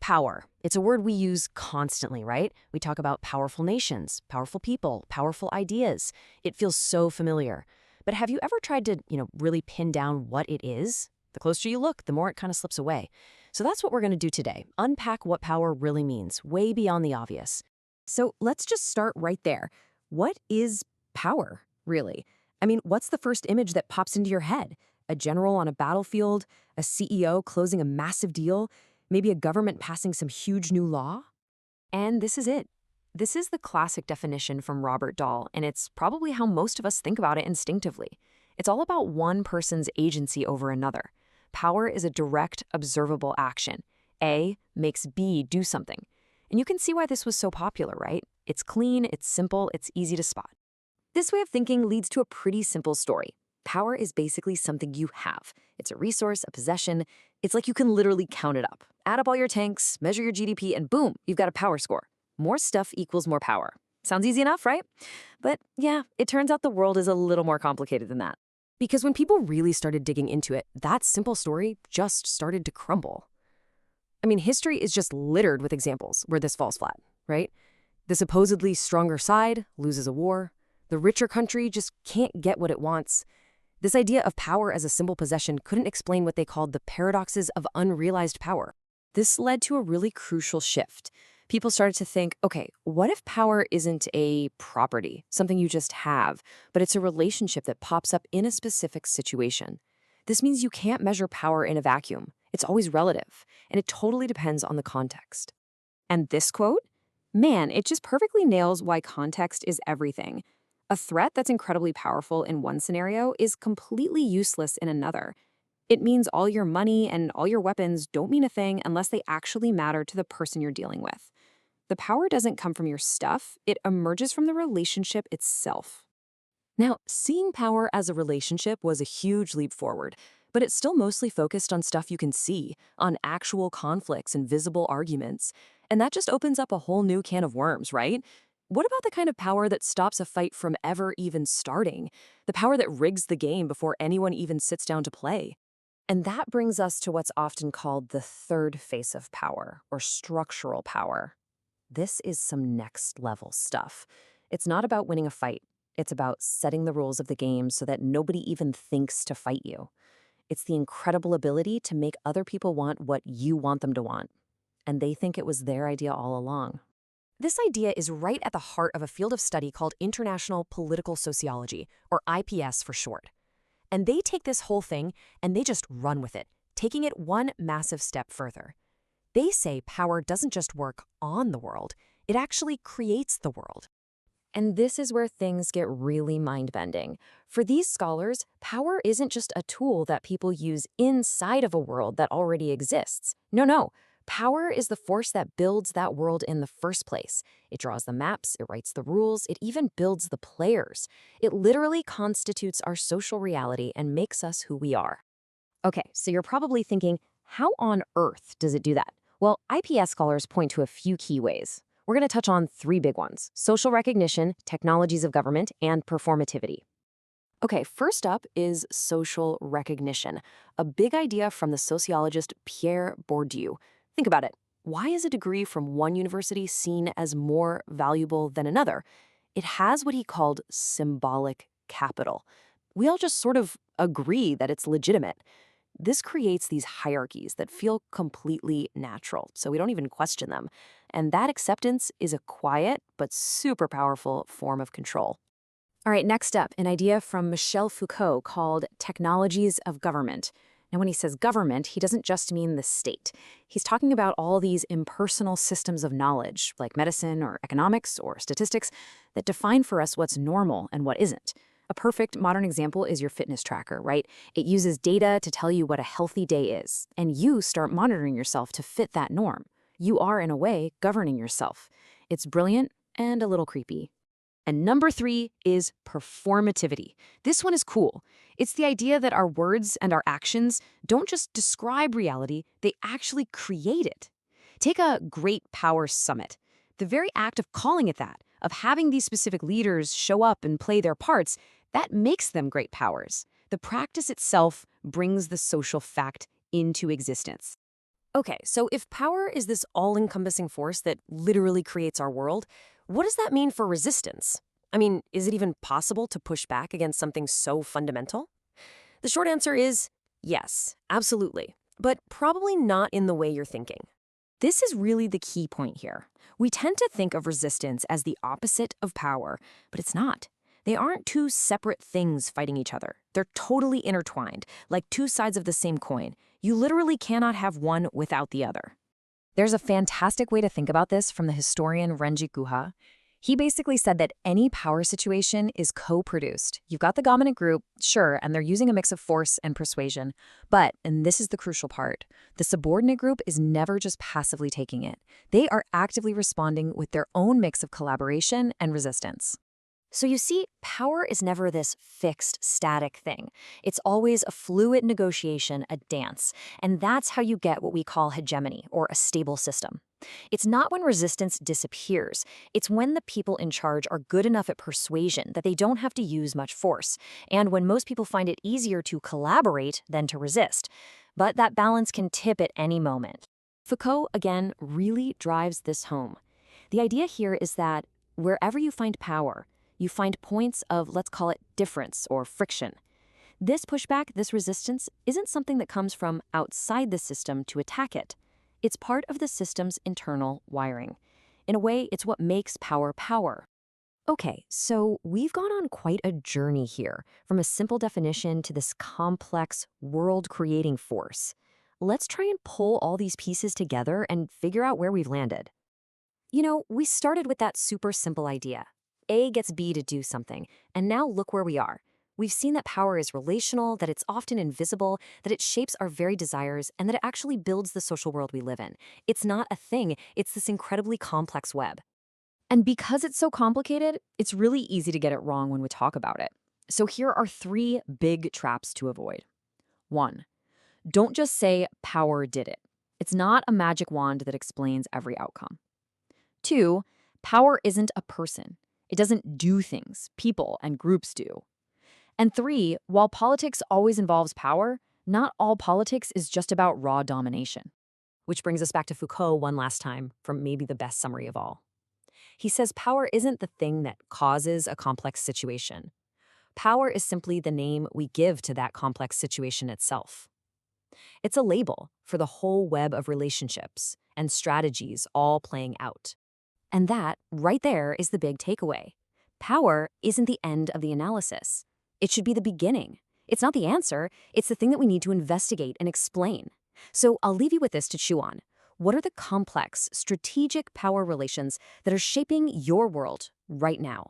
Power. It's a word we use constantly, right? We talk about powerful nations, powerful people, powerful ideas. It feels so familiar. But have you ever tried to, really pin down what it is? The closer you look, the more it kind of slips away. So that's what we're going to do today. Unpack what power really means, way beyond the obvious. So let's just start right there. What is power, really? I mean, what's the first image that pops into your head? A general on a battlefield? A CEO closing a massive deal? Maybe a government passing some huge new law? And this is it. This is the classic definition from Robert Dahl, and it's probably how most of us think about it instinctively. It's all about one person's agency over another. Power is a direct, observable action. A makes B do something. And you can see why this was so popular, right? It's clean, it's simple, it's easy to spot. This way of thinking leads to a pretty simple story. Power is basically something you have. It's a resource, a possession. It's like you can literally count it up. Add up all your tanks, measure your GDP, and boom, you've got a power score. More stuff equals more power. Sounds easy enough, right? But yeah, it turns out the world is a little more complicated than that. Because when people really started digging into it, that simple story just started to crumble. I mean, history is just littered with examples where this falls flat, right? The supposedly stronger side loses a war. The richer country just can't get what it wants. This idea of power as a simple possession couldn't explain what they called the paradoxes of unrealized power. This led to a really crucial shift. People started to think, okay, what if power isn't a property, something you just have, but it's a relationship that pops up in a specific situation? This means you can't measure power in a vacuum. It's always relative, and it totally depends on the context. And this quote? Man, it just perfectly nails why context is everything. A threat that's incredibly powerful in one scenario is completely useless in another. It means all your money and all your weapons don't mean a thing unless they actually matter to the person you're dealing with. The power doesn't come from your stuff, it emerges from the relationship itself. Now, seeing power as a relationship was a huge leap forward, but it's still mostly focused on stuff you can see, on actual conflicts and visible arguments. And that just opens up a whole new can of worms, right? What about the kind of power that stops a fight from ever even starting? The power that rigs the game before anyone even sits down to play? And that brings us to what's often called the third face of power, or structural power. This is some next level stuff. It's not about winning a fight. It's about setting the rules of the game so that nobody even thinks to fight you. It's the incredible ability to make other people want what you want them to want. And they think it was their idea all along. This idea is right at the heart of a field of study called International Political Sociology, or IPS for short. And they take this whole thing and they just run with it, taking it one massive step further. They say power doesn't just work on the world, it actually creates the world. And this is where things get really mind-bending. For these scholars, power isn't just a tool that people use inside of a world that already exists. No. Power is the force that builds that world in the first place. It draws the maps, it writes the rules, it even builds the players. It literally constitutes our social reality and makes us who we are. Okay, so you're probably thinking, how on earth does it do that? Well, IPS scholars point to a few key ways. We're going to touch on three big ones: social recognition, technologies of government, and performativity. Okay, first up is social recognition, a big idea from the sociologist Pierre Bourdieu. Think about it. Why is a degree from one university seen as more valuable than another? It has what he called symbolic capital. We all just sort of agree that it's legitimate. This creates these hierarchies that feel completely natural, so we don't even question them. And that acceptance is a quiet but super powerful form of control. All right, next up, an idea from Michel Foucault called technologies of government. Now, when he says government, he doesn't just mean the state. He's talking about all these impersonal systems of knowledge, like medicine or economics or statistics, that define for us what's normal and what isn't. A perfect modern example is your fitness tracker, right? It uses data to tell you what a healthy day is, and you start monitoring yourself to fit that norm. You are, in a way, governing yourself. It's brilliant and a little creepy. And number 3 is performativity. This one is cool. It's the idea that our words and our actions don't just describe reality, they actually create it. Take a great power summit. The very act of calling it that, of having these specific leaders show up and play their parts, that makes them great powers. The practice itself brings the social fact into existence. Okay, so if power is this all-encompassing force that literally creates our world, what does that mean for resistance? I mean, is it even possible to push back against something so fundamental? The short answer is yes, absolutely, but probably not in the way you're thinking. This is really the key point here. We tend to think of resistance as the opposite of power, but it's not. They aren't two separate things fighting each other. They're totally intertwined, like two sides of the same coin. You literally cannot have one without the other. There's a fantastic way to think about this from the historian Renji Guha. He basically said that any power situation is co-produced. You've got the dominant group, sure, and they're using a mix of force and persuasion. But, and this is the crucial part, the subordinate group is never just passively taking it. They are actively responding with their own mix of collaboration and resistance. So you see, power is never this fixed, static thing. It's always a fluid negotiation, a dance. And that's how you get what we call hegemony, or a stable system. It's not when resistance disappears. It's when the people in charge are good enough at persuasion that they don't have to use much force, and when most people find it easier to collaborate than to resist. But that balance can tip at any moment. Foucault, again, really drives this home. The idea here is that wherever you find power, you find points of, let's call it, difference or friction. This pushback, this resistance, isn't something that comes from outside the system to attack it. It's part of the system's internal wiring. In a way, it's what makes power power. Okay, so we've gone on quite a journey here, from a simple definition to this complex, world-creating force. Let's try and pull all these pieces together and figure out where we've landed. You know, we started with that super simple idea. A gets B to do something, and now look where we are. We've seen that power is relational, that it's often invisible, that it shapes our very desires, and that it actually builds the social world we live in. It's not a thing, it's this incredibly complex web. And because it's so complicated, it's really easy to get it wrong when we talk about it. So here are three big traps to avoid. 1. Don't just say power did it. It's not a magic wand that explains every outcome. 2. Power isn't a person. It doesn't do things people and groups do. And 3, while politics always involves power, not all politics is just about raw domination. Which brings us back to Foucault one last time, from maybe the best summary of all. He says power isn't the thing that causes a complex situation. Power is simply the name we give to that complex situation itself. It's a label for the whole web of relationships and strategies all playing out. And that, right there, is the big takeaway. Power isn't the end of the analysis. It should be the beginning. It's not the answer, it's the thing that we need to investigate and explain. So I'll leave you with this to chew on. What are the complex, strategic power relations that are shaping your world right now?